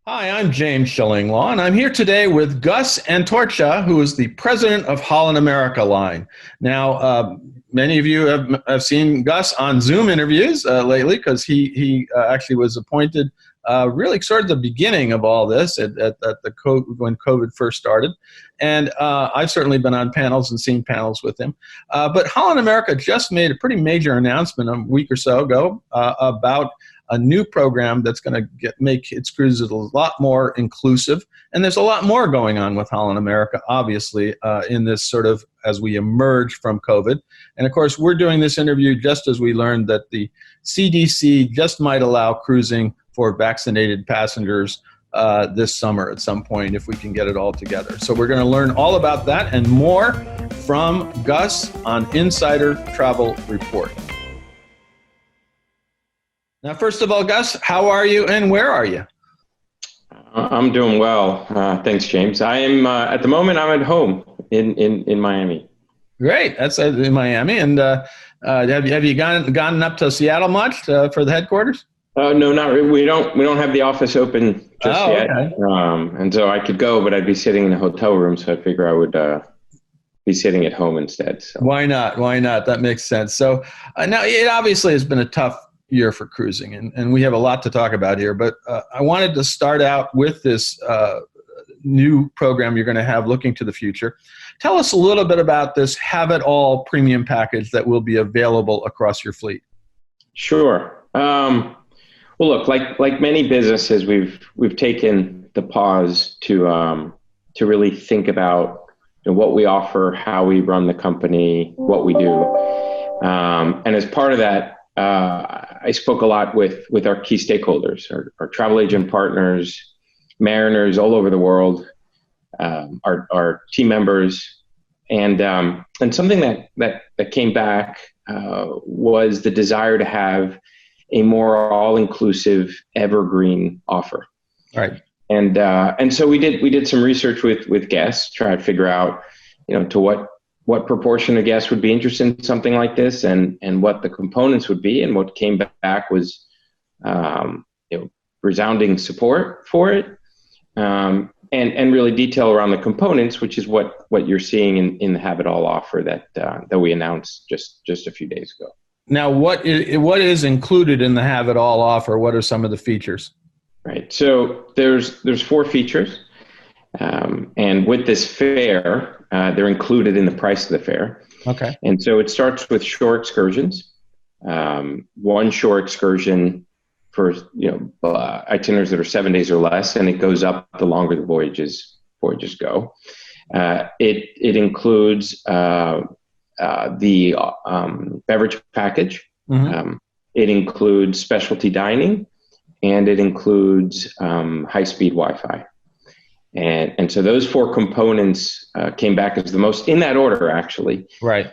Hi, I'm James Shillinglaw, and I'm here today with Gus Antorcha, who is the president of Holland America Line. Now, many of you have seen Gus on Zoom interviews lately because he actually was appointed really sort of the beginning of all this at the when COVID first started. And I've certainly been on panels and seen panels with him. But Holland America just made a pretty major announcement a week or so ago about a new program that's going to make its cruises a lot more inclusive. And there's a lot more going on with Holland America, obviously, in this sort of as we emerge from COVID. And of course, we're doing this interview just as we learned that the CDC just might allow cruising for vaccinated passengers this summer at some point if we can get it all together. So we're going to learn all about that and more from Gus on Insider Travel Report. Now, first of all, Gus, how are you and where are you? I'm doing well. Thanks, James. I am, at the moment, I'm at home in Miami. Great. That's in Miami. And have you gone up to Seattle much for the headquarters? No, not really. We don't have the office open just yet. Okay. And so I could go, but I'd be sitting in a hotel room. So I figure I would be sitting at home instead. So. Why not? Why not? That makes sense. So now it obviously has been a tough year for cruising, and we have a lot to talk about here, but I wanted to start out with this new program you're going to have looking to the future. Tell us a little bit about this Have It All premium package that will be available across your fleet. Sure. Well, look, like many businesses, we've taken the pause to really think about what we offer, how we run the company, what we do, and as part of that, I spoke a lot with our key stakeholders, our travel agent partners, mariners all over the world, our team members, and something that came back was the desire to have a more all-inclusive, evergreen offer. Right. And so we did some research with guests, try to figure out, to what proportion of guests would be interested in something like this, and what the components would be. And what came back was, resounding support for it, and really detail around the components, which is what you're seeing in the Have It All offer that we announced just a few days ago. Now, what is included in the Have It All offer? What are some of the features? Right. So there's 4 features, and with this fare, they're included in the price of the fare. Okay. And so it starts with shore excursions, one shore excursion for itineraries that are 7 days or less, and it goes up the longer the voyages go. It includes the beverage package. Mm-hmm. It includes specialty dining, and it includes high-speed Wi-Fi. And so those 4 components came back as the most, in that order actually, right,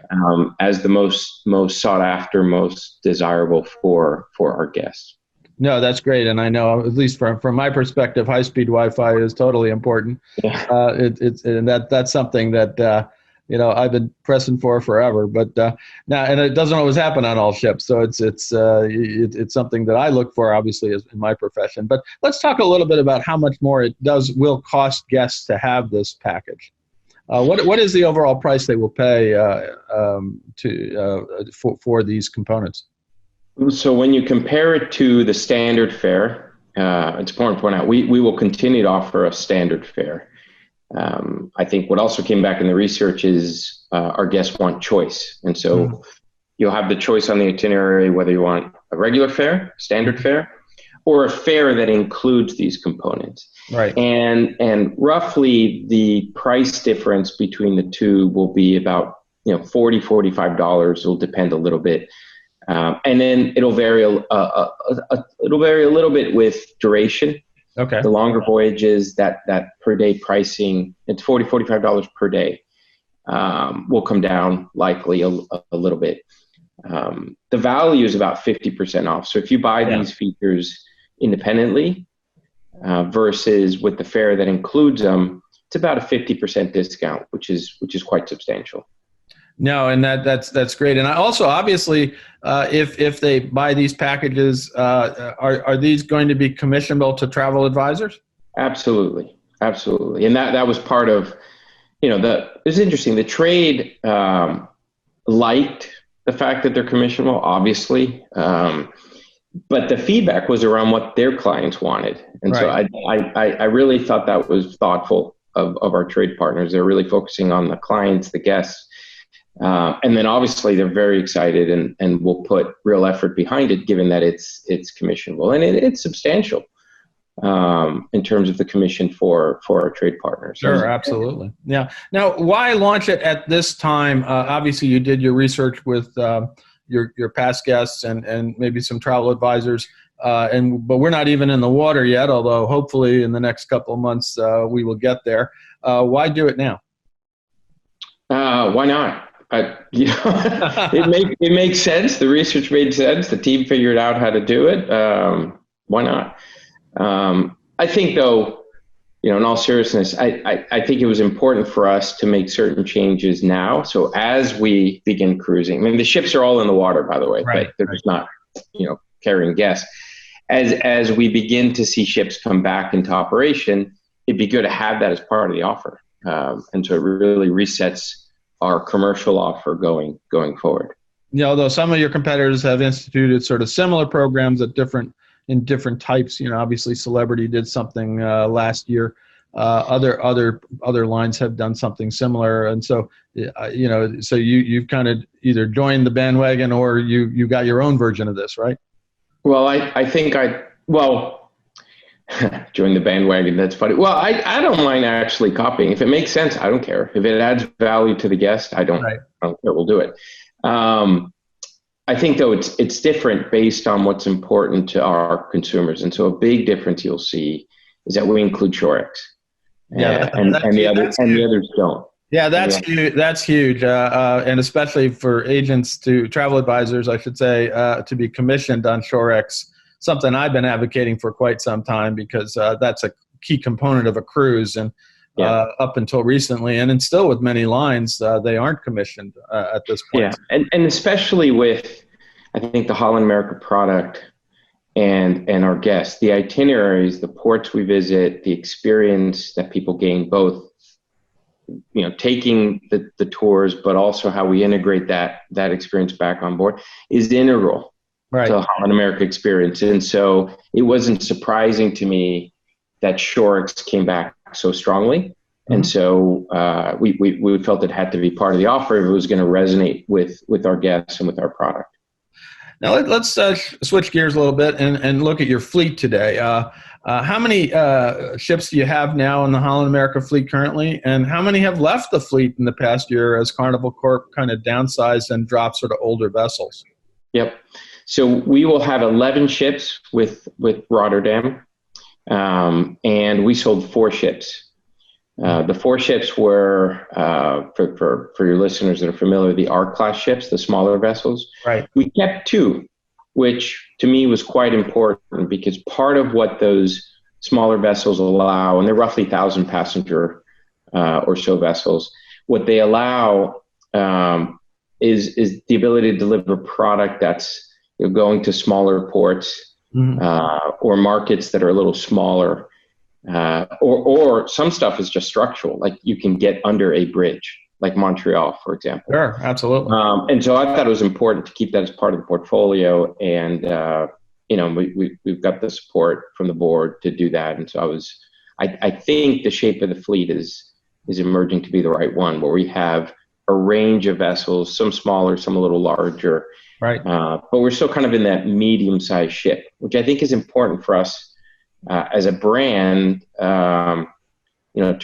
as the most sought after, most desirable for our guests. No, that's great, and I know, at least from my perspective, high-speed Wi-Fi is totally important. Yeah. That's something that I've been pressing for forever. But now, and it doesn't always happen on all ships, so it's something that I look for, obviously, in my profession. But let's talk a little bit about how much more it will cost guests to have this package. What is the overall price they will pay for these components? So when you compare it to the standard fare, it's important to point out we will continue to offer a standard fare. I think what also came back in the research is our guests want choice. And so you'll have the choice on the itinerary whether you want a regular fare, standard fare, or a fare that includes these components. Right. And roughly the price difference between the two will be about $45. It'll depend a little bit. And then it'll vary a little bit with duration. Okay. The longer voyages, that per day pricing, it's $45 per day, will come down likely a little bit. The value is about 50% off. So if you buy these features independently versus with the fare that includes them, it's about a 50% discount, which is quite substantial. No, and that's great. And I also, obviously, if they buy these packages, are these going to be commissionable to travel advisors? Absolutely, absolutely, and that was part of, it's interesting. The trade liked the fact that they're commissionable, obviously, but the feedback was around what their clients wanted, and so Right. I really thought that was thoughtful of our trade partners. They're really focusing on the clients, the guests, and then obviously they're very excited and will put real effort behind it, given that it's commissionable and it's substantial in terms of the commission for our trade partners. Sure, absolutely. Yeah. Now, why launch it at this time? Obviously, you did your research with your past guests and maybe some travel advisors, but we're not even in the water yet. Although hopefully in the next couple of months we will get there. Why do it now? Why not? It makes sense. The research made sense. The team figured out how to do it. Why not? I think, though, in all seriousness, I think it was important for us to make certain changes now. So as we begin cruising, I mean, the ships are all in the water, by the way, Right. but they're just not, carrying guests. As we begin to see ships come back into operation, it'd be good to have that as part of the offer. And so it really resets our commercial offer going forward. Although some of your competitors have instituted sort of similar programs in different types. Obviously Celebrity did something last year. Other lines have done something similar, and so so you've kind of either joined the bandwagon or you got your own version of this, right? Well, I think join the bandwagon. That's funny. Well, I don't mind actually copying. If it makes sense, I don't care. If it adds value to the guest, I don't care. We'll do it. I think, though, it's different based on what's important to our consumers. And so a big difference you'll see is that we include Shorex. And the others don't. Yeah, that's huge. That's huge, and especially for agents travel advisors, I should say, to be commissioned on Shorex. Something I've been advocating for quite some time, because that's a key component of a cruise, and up until recently, and still with many lines, they aren't commissioned at this point. Yeah, and especially with, I think, the Holland America product and our guests, the itineraries, the ports we visit, the experience that people gain, both taking the tours, but also how we integrate that experience back on board is integral to the Holland America experience. And so it wasn't surprising to me that Shorex came back so strongly. Mm-hmm. And so we felt it had to be part of the offer if it was going to resonate with our guests and with our product. Now let's switch gears a little bit and look at your fleet today. How many ships do you have now in the Holland America fleet currently, and how many have left the fleet in the past year as Carnival Corp kind of downsized and dropped sort of older vessels? Yep. So we will have 11 ships with Rotterdam, and we sold 4 ships. The 4 ships were, for your listeners that are familiar, the R-class ships, the smaller vessels. Right. We kept 2, which to me was quite important, because part of what those smaller vessels allow, and they're roughly 1,000 passenger or so vessels, what they allow is the ability to deliver product that's going to smaller ports, mm-hmm. Or markets that are a little smaller. Or some stuff is just structural, like you can get under a bridge, like Montreal, for example. Sure, absolutely. And so I thought it was important to keep that as part of the portfolio, and we've got the support from the board to do that. And so I think the shape of the fleet is emerging to be the right one, where we have a range of vessels, some smaller, some a little larger. Right. But we're still kind of in that medium-sized ship, which I think is important for us. As a brand, to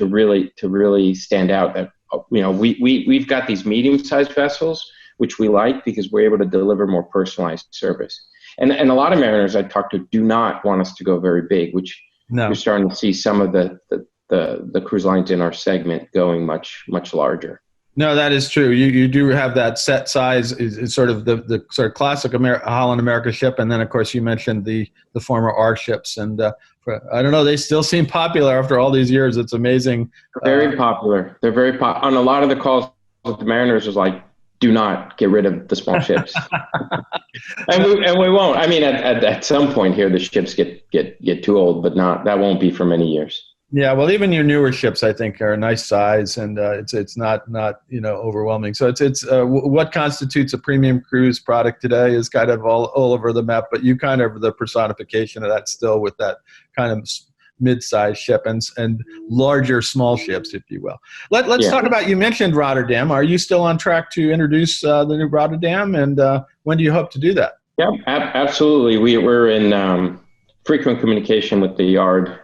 really stand out, that we've got these medium-sized vessels, which we like because we're able to deliver more personalized service. And a lot of mariners I talk to do not want us to go very big, which you're starting to see some of the cruise lines in our segment going much larger. No, that is true. You do have that set size. Is sort of the sort of classic Holland America ship, and then of course you mentioned the former R ships, and I don't know, they still seem popular after all these years. It's amazing. Very popular. They're very popular. On a lot of the calls with the mariners, was like, do not get rid of the small ships. and we won't. I mean, at some point here, the ships get too old, but that won't be for many years. Yeah, well, even your newer ships, I think, are a nice size, and it's not overwhelming. So it's what constitutes a premium cruise product today is kind of all over the map, but you kind of are the personification of that still with that kind of mid-sized ship and larger small ships, if you will. Let's talk about, you mentioned Rotterdam. Are you still on track to introduce the new Rotterdam, and when do you hope to do that? Yeah, absolutely. We're in frequent communication with the yard.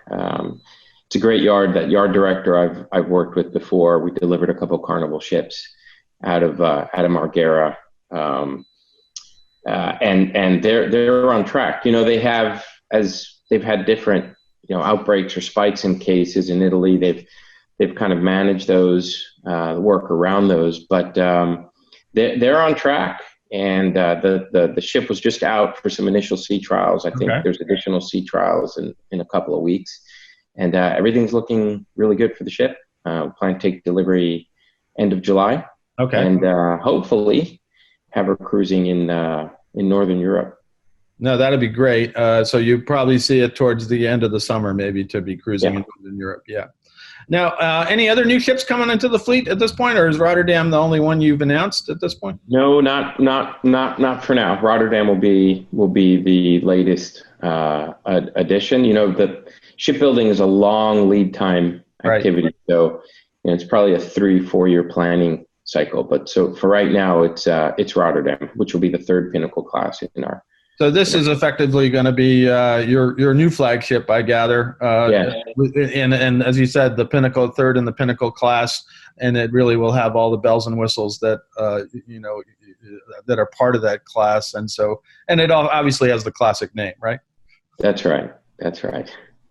It's a great yard. That yard director I've worked with before. We delivered a couple Carnival ships out of Marghera, and they're on track. They've had different outbreaks or spikes in cases in Italy. They've kind of managed those, work around those, but they're on track. And the ship was just out for some initial sea trials. I think there's additional sea trials in a couple of weeks. And everything's looking really good for the ship. Plan to take delivery end of July. Okay. And hopefully have her cruising in Northern Europe. No, that'd be great. So you probably see it towards the end of the summer, maybe, to be cruising in Northern Europe. Yeah. Now, any other new ships coming into the fleet at this point, or is Rotterdam the only one you've announced at this point? No, not for now. Rotterdam will be the latest addition. The shipbuilding is a long lead time activity, so it's probably a 3-4 year planning cycle. But so for right now, it's Rotterdam, which will be the third Pinnacle class in our. So this is effectively going to be your new flagship, I gather. And as you said, the Pinnacle third in the Pinnacle class, and it really will have all the bells and whistles that that are part of that class. And it all obviously has the classic name, right? That's right.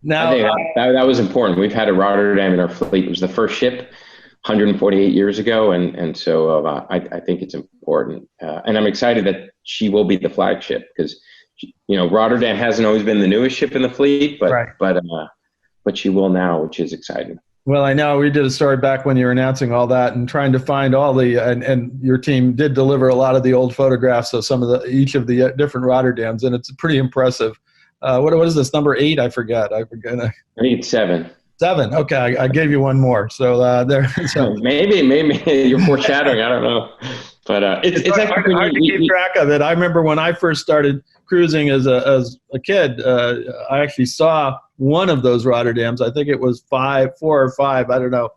Now, I think that was important. We've had a Rotterdam in our fleet. It was the first ship 148 years ago, and so I think it's important. And I'm excited that she will be the flagship because, Rotterdam hasn't always been the newest ship in the fleet, but she will now, which is exciting. Well, I know we did a story back when you were announcing all that and trying to find all and your team did deliver a lot of the old photographs of each of the different Rotterdams, and it's pretty impressive. What is this, number 8? I forget. I think it's 7. 7. Okay, I gave you one more. So there. So. Maybe you're foreshadowing. I don't know, but it's actually hard to keep track of it. I remember when I first started cruising as a kid. I actually saw one of those Rotterdams. I think it was 4 or 5. I don't know,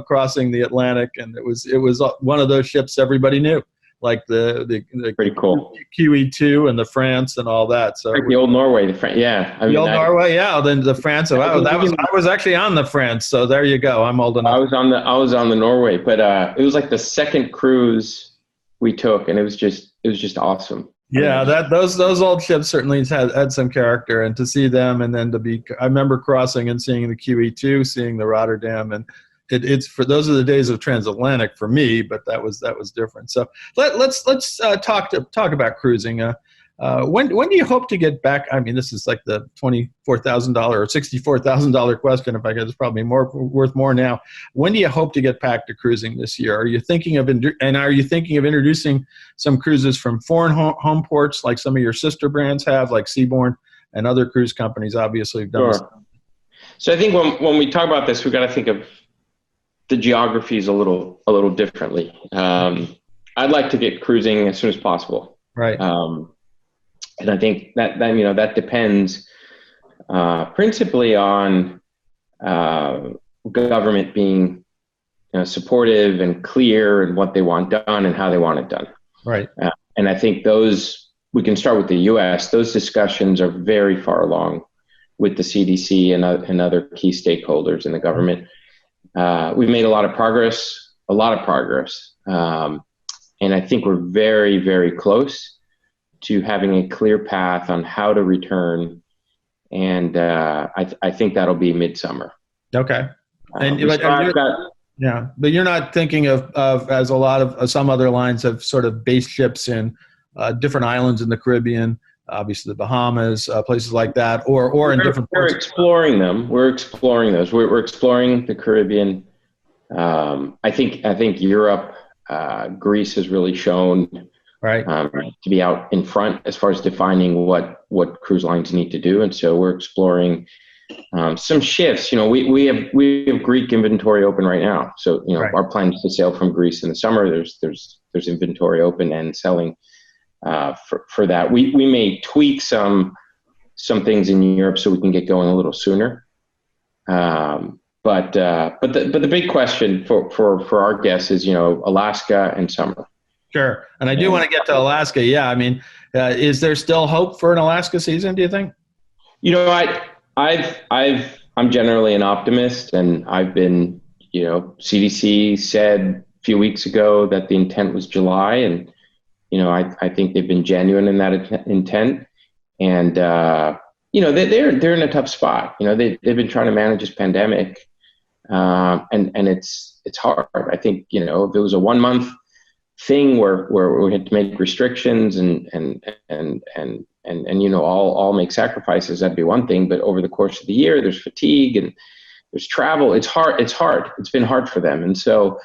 crossing the Atlantic, and it was one of those ships everybody knew. Like the pretty cool QE2 and the France and all that. So like the old Norway, Norway, yeah. Then the France. I was actually on the France. So there you go. I'm old enough. I was on the Norway, but it was like the second cruise we took, and it was just awesome. Yeah, those old ships certainly had some character, and to see them, and then I remember crossing and seeing the QE2, seeing the Rotterdam, and. It's for those are the days of transatlantic for me, but that was different. So let's talk about cruising. When do you hope to get back? I mean, this is like the $24,000 or $64,000 question. If I guess it's probably worth more now. When do you hope to get back to cruising this year? Are you thinking of introducing some cruises from foreign home ports like some of your sister brands have, like Seabourn and other cruise companies? Obviously, have done. Sure. So I think when we talk about this, we've got to think of the geographies a little differently. I'd like to get cruising as soon as possible. Right. And I think that depends principally on government being supportive and clear in what they want done and how they want it done. Right. And I think we can start with the U.S. Those discussions are very far along with the CDC and other key stakeholders in the government. We've made a lot of progress, and I think we're very, very close to having a clear path on how to return, and I think that'll be midsummer. Okay. But you're not thinking of as a lot of some other lines have sort of based ships in different islands in the Caribbean. Obviously the Bahamas, places like that, or in different ports. We're exploring them. We're exploring those. We're exploring the Caribbean. I think Europe Greece has really shown Right. to be out in front as far as defining what cruise lines need to do, and so we're exploring some shifts. We have Greek inventory open right now, so Right. our plan is to sail from Greece in the summer. There's inventory open and selling for that. We may tweak some things in Europe so we can get going a little sooner. But the big question for our guests is Alaska and summer. Sure. And I do want to get to Alaska. Yeah. I mean, is there still hope for an Alaska season, do you think? I'm generally an optimist, and I've been, CDC said a few weeks ago that the intent was July, and, I think they've been genuine in that intent. And, they're in a tough spot. They've been trying to manage this pandemic, and it's hard. I think, if it was a 1 month thing where we had to make restrictions and all make sacrifices, that'd be one thing. But over the course of the year, there's fatigue and there's travel. It's hard. It's been hard for them. And so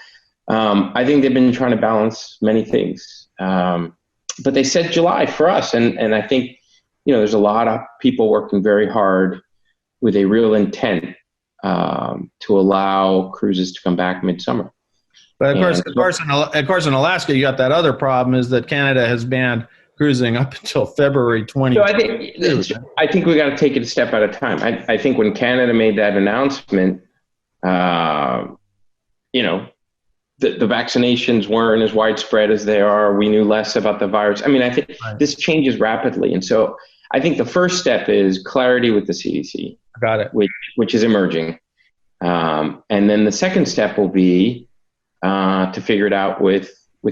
I think they've been trying to balance many things. But they said July for us. And I think, there's a lot of people working very hard with a real intent to allow cruises to come back midsummer. But of course, in Alaska, you got that other problem is that Canada has banned cruising up until February 20. So I think we got to take it a step at a time. I think when Canada made that announcement, the vaccinations weren't as widespread as they are. We knew less about the virus. I mean, I think this changes rapidly, and so I think the first step is clarity with the CDC. Got it. Which is emerging, and then the second step will be to figure it out with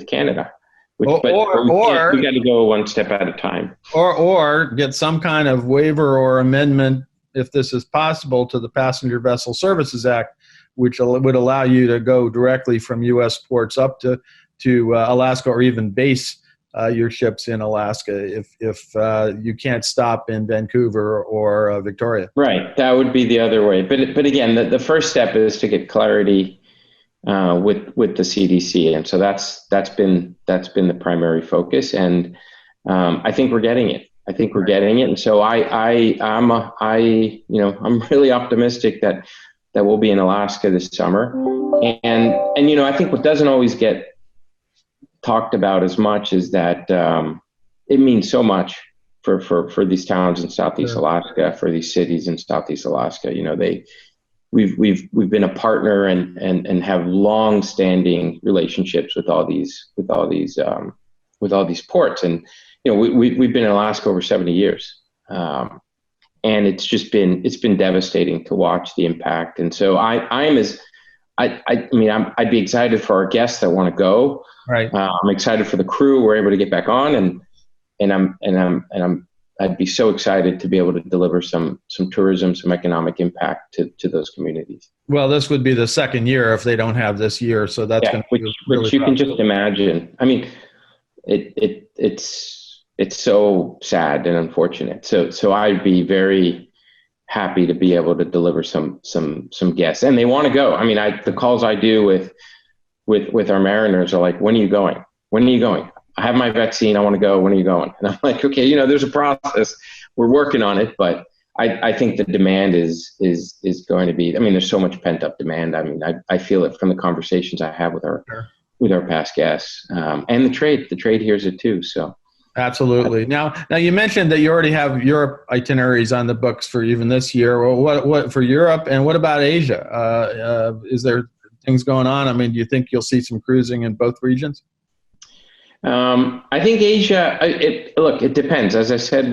Canada. We got to go one step at a time. Or get some kind of waiver or amendment, if this is possible, to the Passenger Vessel Services Act, which would allow you to go directly from U.S. ports up to Alaska, or even base your ships in Alaska if you can't stop in Vancouver or Victoria. Right, that would be the other way. But again, the first step is to get clarity with the CDC, and so that's been the primary focus, and I think we're getting it. And so I'm really optimistic that we'll be in Alaska this summer, and I think what doesn't always get talked about as much is that it means so much for these towns in Southeast Alaska, for these cities in Southeast Alaska. We've been a partner and have long-standing relationships with all these ports, and we've been in Alaska over 70 years, and it's been devastating to watch the impact. And so I'd be excited for our guests that want to go. Right. I'm excited for the crew. We're able to get back on, and I'd be so excited to be able to deliver some tourism, some economic impact to those communities. Well, this would be the second year if they don't have this year, so that's going to be really which you tough. Can just imagine. I mean, it's so sad and unfortunate. So I'd be very happy to be able to deliver some guests, and they want to go. I mean, the calls I do with our mariners are like, when are you going? When are you going? I have my vaccine. I want to go. When are you going? And I'm like, okay, there's a process. We're working on it, but I think the demand is going to be. I mean, there's so much pent up demand. I mean, I feel it from the conversations I have with our past guests, and the trade. The trade hears it too. So absolutely. Now you mentioned that you already have Europe itineraries on the books for even this year. Well, what for Europe, and what about Asia? Is there things going on? I mean, do you think you'll see some cruising in both regions? I think Asia, it depends. As I said,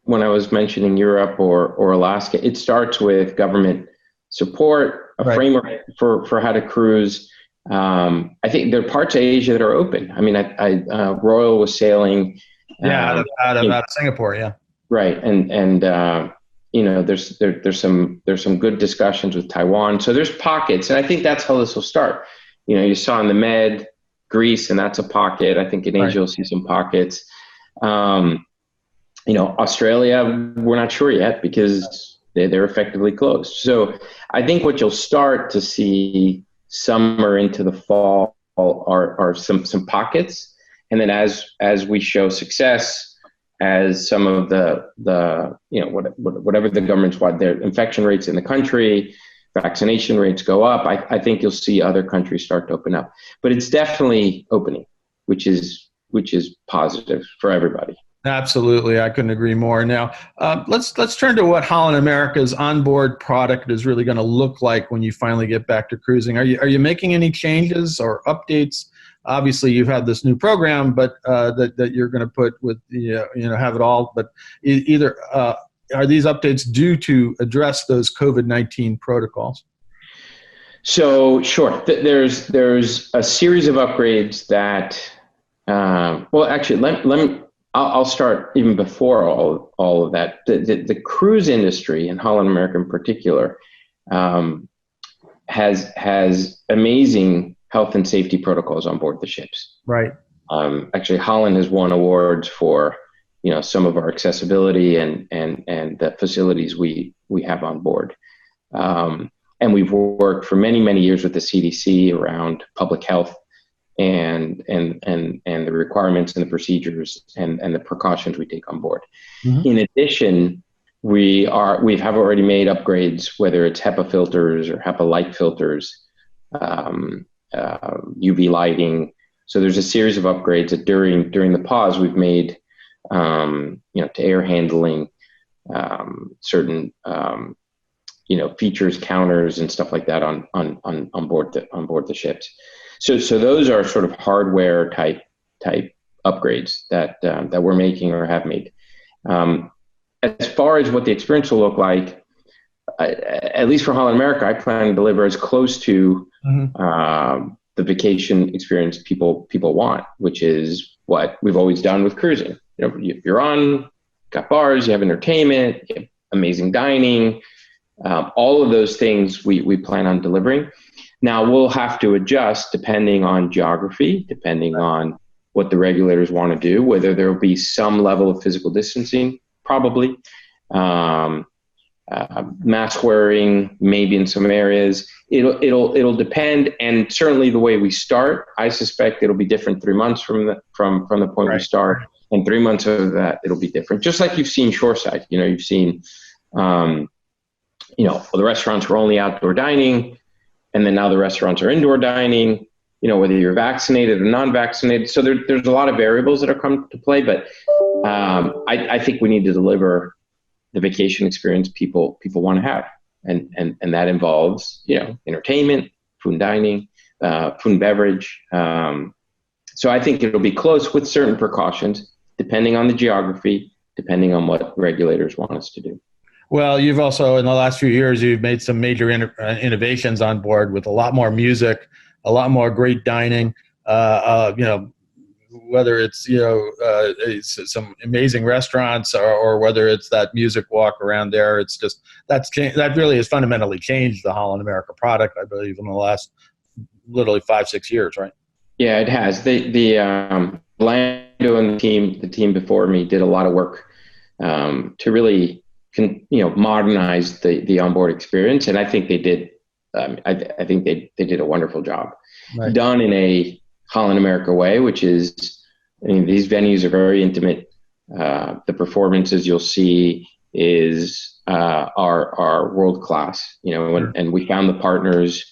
when I was mentioning Europe or Alaska, it starts with government support, a framework for how to cruise. I think there are parts of Asia that are open. I mean, Royal was sailing. Out of Singapore, yeah. Right, and there's some good discussions with Taiwan. So there's pockets, and I think that's how this will start. You saw in the Med, Greece, and that's a pocket. I think in Asia you'll see some pockets. Australia, we're not sure yet because they're effectively closed. So I think what you'll start to see summer into the fall are some pockets, and then as we show success, as some of the whatever the governments want, their infection rates in the country, vaccination rates go up, I think you'll see other countries start to open up. But it's definitely opening, which is positive for everybody. Absolutely, I couldn't agree more. Now, let's turn to what Holland America's onboard product is really going to look like when you finally get back to cruising. Are you making any changes or updates? Obviously, you've had this new program, but that you're going to put with have it all. But either are these updates due to address those COVID-19 protocols? So sure, there's a series of upgrades that. Well, actually, let me. I'll start even before all of that. The cruise industry, and Holland America in particular, has amazing health and safety protocols on board the ships. Right. Actually, Holland has won awards for some of our accessibility and the facilities we have on board. And we've worked for many years with the CDC around public health and the requirements and the procedures and the precautions we take on board. Mm-hmm. In addition, we have already made upgrades, whether it's HEPA filters or HEPA light filters, UV lighting. So there's a series of upgrades that during the pause we've made, to air handling, certain features, counters, and stuff like that on board the ships. So those are sort of hardware type upgrades that we're making or have made. As far as what the experience will look like, at least for Holland America, I plan to deliver as close to the vacation experience people want, which is what we've always done with cruising. You've got bars, you have entertainment, you have amazing dining, all of those things we plan on delivering. Now we'll have to adjust depending on geography, depending on what the regulators want to do, whether there will be some level of physical distancing, probably. Mask wearing, maybe in some areas. It'll depend, and certainly the way we start, I suspect it'll be different 3 months from the point we start, and 3 months of that it'll be different. Just like you've seen shoreside, you've seen, the restaurants were only outdoor dining, and then now the restaurants are indoor dining. Whether you're vaccinated or non-vaccinated. So there's a lot of variables that are come to play, but I think we need to deliver the vacation experience people want to have, and that involves entertainment, food and dining, food and beverage. So I think it'll be close with certain precautions, depending on the geography, depending on what regulators want us to do. Well, you've also, in the last few years, you've made some major innovations on board with a lot more music, a lot more great dining, whether it's, some amazing restaurants or whether it's that music walk around there. It's just, that really has fundamentally changed the Holland America product, I believe, in the last literally 5-6 years, right? Yeah, it has. The Lando and the team before me did a lot of work to really modernize the onboard experience, and I think they did. I think they did a wonderful job, right. Done in a Holland America way, which is, these venues are very intimate. The performances you'll see are world class. And we found the partners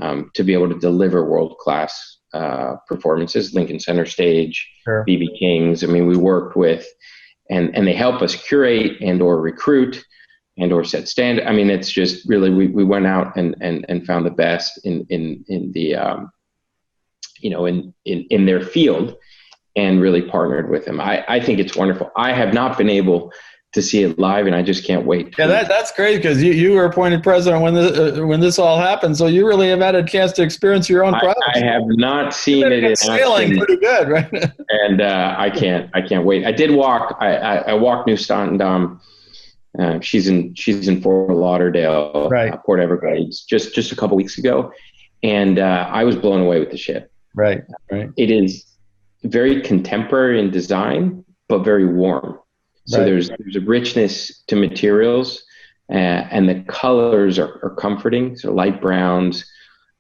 to be able to deliver world class performances. Lincoln Center Stage, sure. BB King's. We worked with. And they help us curate and or recruit and or set standard. It's just really, we went out and found the best in the, in their field and really partnered with them. I think it's wonderful. I have not been able to see it live, and I just can't wait. Yeah, that's great, because you were appointed president when this all happened, so you really have had a chance to experience your own product. I have not seen it in sailing action. Pretty good, right? And I can't wait. I did walk. I walked New Stantendam. She's in Fort Lauderdale, right. Port Everglades, just a couple weeks ago, and I was blown away with the ship. Right. It is very contemporary in design, but very warm. So there's a richness to materials, and the colors are comforting. So light browns,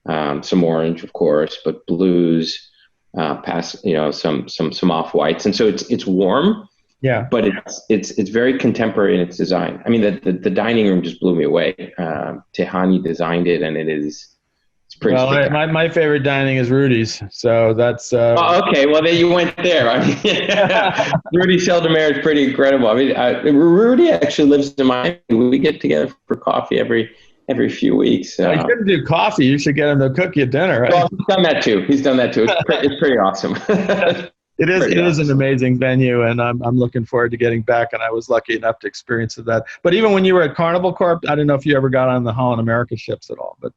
some orange, of course, but blues, some off whites, and so it's warm. Yeah. But it's very contemporary in its design. I mean, the dining room just blew me away. Tehani designed it, and it's pretty spectacular. My favorite dining is Rudy's, so that's. Oh, okay, well, then you went there. I mean, Rudy Seldermere is pretty incredible. I mean, Rudy actually lives in Miami. We get together for coffee every few weeks. You couldn't do coffee. You should get him to cook you dinner. Right? Well, he's done that too. It's pretty awesome. It is an amazing venue, and I'm looking forward to getting back. And I was lucky enough to experience that. But even when you were at Carnival Corp, I don't know if you ever got on the Holland America ships at all. But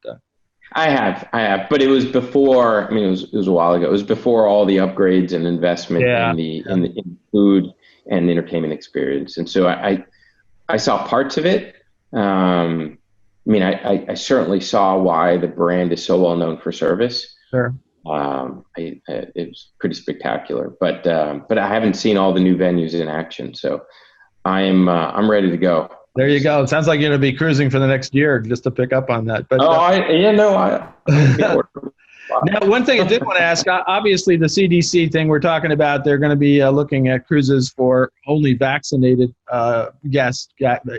I have. But it was before. I mean, it was a while ago. It was before all the upgrades and investment in the food and entertainment experience. And so I saw parts of it. I mean, I certainly saw why the brand is so well known for service. Sure. It was pretty spectacular, but I haven't seen all the new venues in action, so I'm ready to go. There you go. It sounds like you're going to be cruising for the next year just to pick up on that. But Now, one thing I did want to ask, obviously the CDC thing we're talking about, they're going to be looking at cruises for only vaccinated guests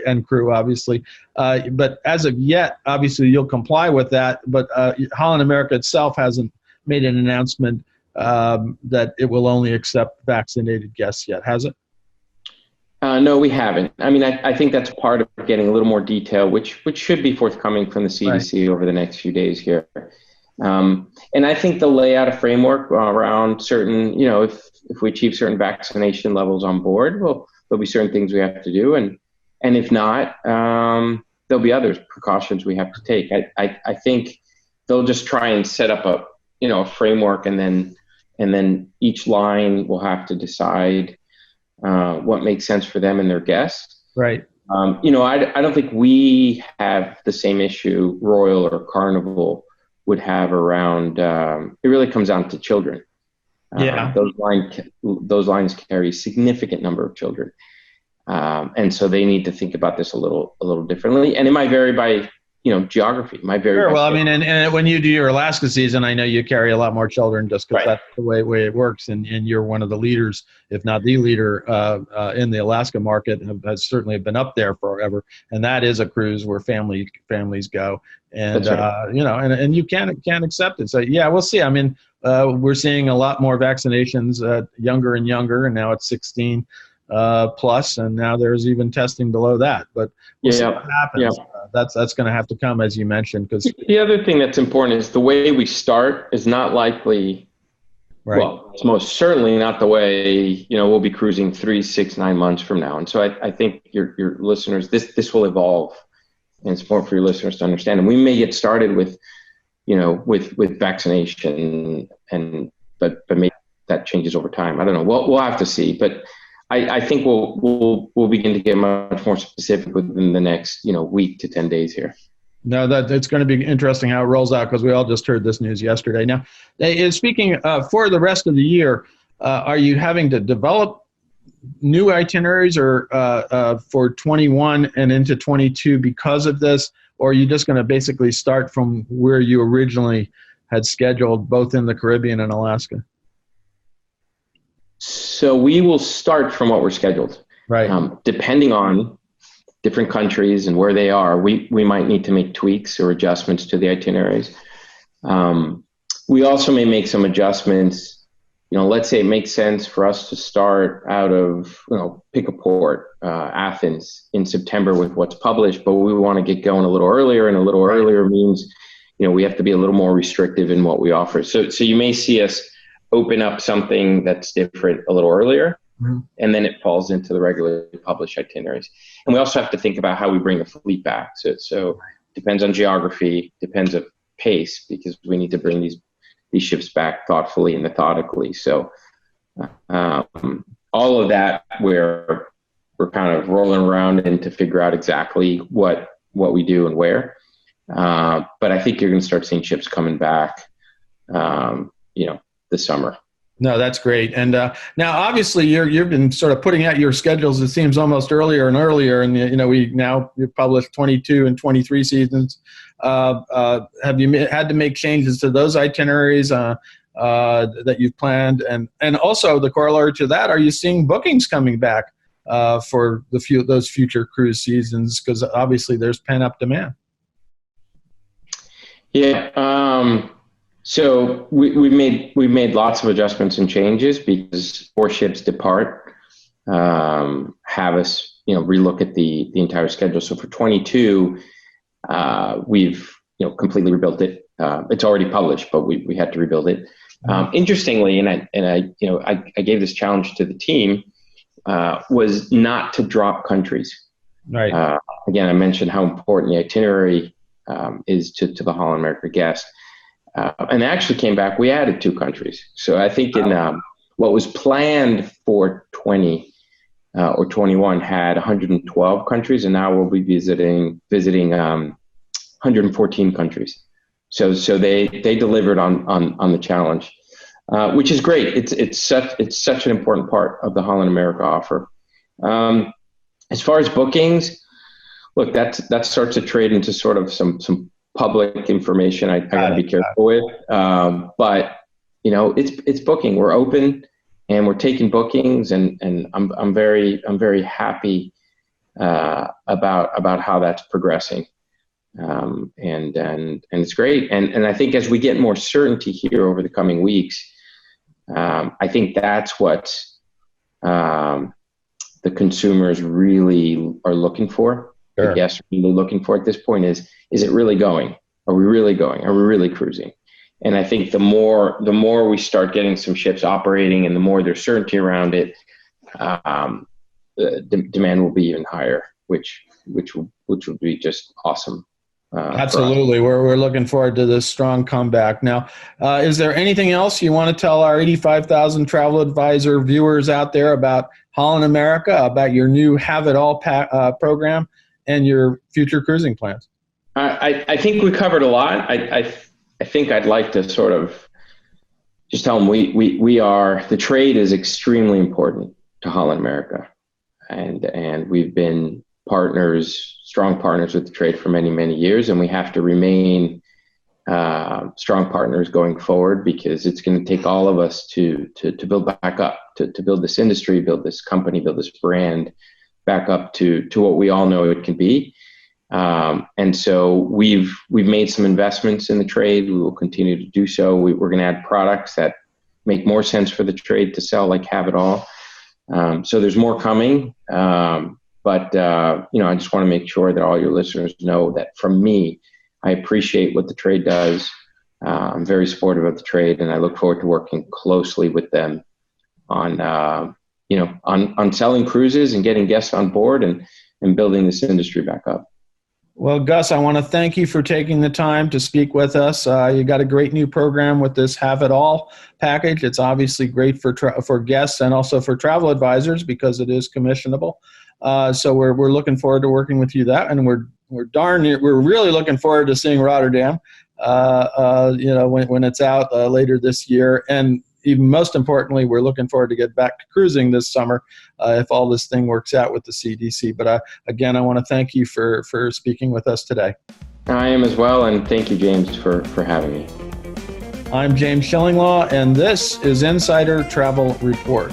and crew, obviously. But as of yet, obviously you'll comply with that. But Holland America itself hasn't made an announcement that it will only accept vaccinated guests yet, has it? No, we haven't. I mean, I think that's part of getting a little more detail, which should be forthcoming from the CDC over the next few days here. And I think they'll lay out a framework around certain, if we achieve certain vaccination levels on board, well, there'll be certain things we have to do. And if not, there'll be other precautions we have to take. I think they'll just try and set up a framework, and then each line will have to decide what makes sense for them and their guests. Right. I don't think we have the same issue Royal or Carnival would have around. It really comes down to children. Those lines carry a significant number of children, and so they need to think about this a little differently. And it might vary by geography. It might vary. Sure. Well, I mean, and when you do your Alaska season, I know you carry a lot more children just because that's the way it works. And you're one of the leaders, if not the leader, in the Alaska market, has certainly been up there forever. And that is a cruise where families go, and and you can't accept it. So yeah, we'll see. I mean, we're seeing a lot more vaccinations, younger and younger, and now it's 16 plus, and now there's even testing below that. But we'll see what happens. Yeah. That's going to have to come, as you mentioned. Because the other thing that's important is the way we start is not likely. Right. Well, it's most certainly not the way we'll be cruising 3, 6, 9 months from now. And so I think your listeners, this will evolve, and it's important for your listeners to understand. And we may get started with vaccination, but maybe that changes over time. I don't know. We'll have to see, but. I think we'll begin to get much more specific within the next week to 10 days here. No, it's going to be interesting how it rolls out, because we all just heard this news yesterday. Now, speaking for the rest of the year, are you having to develop new itineraries or for 21 and into 22 because of this, or are you just going to basically start from where you originally had scheduled, both in the Caribbean and Alaska? So we will start from what we're scheduled. Right. Depending on different countries and where they are, we might need to make tweaks or adjustments to the itineraries. We also may make some adjustments. Let's say it makes sense for us to start out of, pick a port, Athens in September with what's published, but we want to get going a little earlier, and a little earlier means, we have to be a little more restrictive in what we offer. So you may see us open up something that's different a little earlier, and then it falls into the regularly published itineraries. And we also have to think about how we bring the fleet back. So depends on geography, depends on pace, because we need to bring these ships back thoughtfully and methodically. So all of that, we're kind of rolling around in to figure out exactly what we do and where. But I think you're going to start seeing ships coming back, this summer. No, that's great. And now, obviously, you've been sort of putting out your schedules. It seems almost earlier and earlier. And you publish 22 and 23 seasons. Have you had to make changes to those itineraries that you've planned? And also the corollary to that, are you seeing bookings coming back for those future cruise seasons? Because obviously there's pent up demand. Yeah. So we've made lots of adjustments and changes because 4 ships depart, have us, relook at the entire schedule. So for 22, we've, completely rebuilt it. It's already published, but we had to rebuild it. Interestingly, and I gave this challenge to the team, was not to drop countries. Right. Again, I mentioned how important the itinerary is to the Holland America guest. And actually came back, we added 2 countries. So I think in what was planned for 20 or 21 had 112 countries, and now we'll be visiting 114 countries. So they delivered on the challenge, which is great. It's such an important part of the Holland America offer. As far as bookings, look, that starts to trade into sort of some public information I got to be careful with. But it's booking. We're open and we're taking bookings, and I'm very happy about how that's progressing. And it's great. And I think as we get more certainty here over the coming weeks, I think that's what the consumers really are looking for. Sure. The guests are really looking for at this point is it really going? Are we really going? Are we really cruising? And I think the more we start getting some ships operating and the more there's certainty around it, the demand will be even higher, which will be just awesome. Absolutely. We're looking forward to this strong comeback. Now, is there anything else you want to tell our 85,000 travel advisor viewers out there about Holland America, about your new Have It All program and your future cruising plans? I think we covered a lot. I think I'd like to sort of just tell them the trade is extremely important to Holland America, and we've been strong partners with the trade for many, many years, and we have to remain strong partners going forward, because it's going to take all of us to build back up, to build this industry, build this company, build this brand back up to what we all know it can be. And so we've made some investments in the trade. We will continue to do so. We're going to add products that make more sense for the trade to sell, like Have It All. So there's more coming. But I just want to make sure that all your listeners know that from me, I appreciate what the trade does. I'm very supportive of the trade, and I look forward to working closely with them on selling cruises and getting guests on board and building this industry back up. Well, Gus, I want to thank you for taking the time to speak with us. You got a great new program with this Have It All package. It's obviously great for guests and also for travel advisors because it is commissionable. So we're looking forward to working with you and we're really looking forward to seeing Rotterdam, when it's out later this year. And even most importantly, we're looking forward to get back to cruising this summer if all this thing works out with the CDC. But again, I want to thank you for speaking with us today. I am as well, and thank you, James, for having me. I'm James Shillinglaw, and this is Insider Travel Report.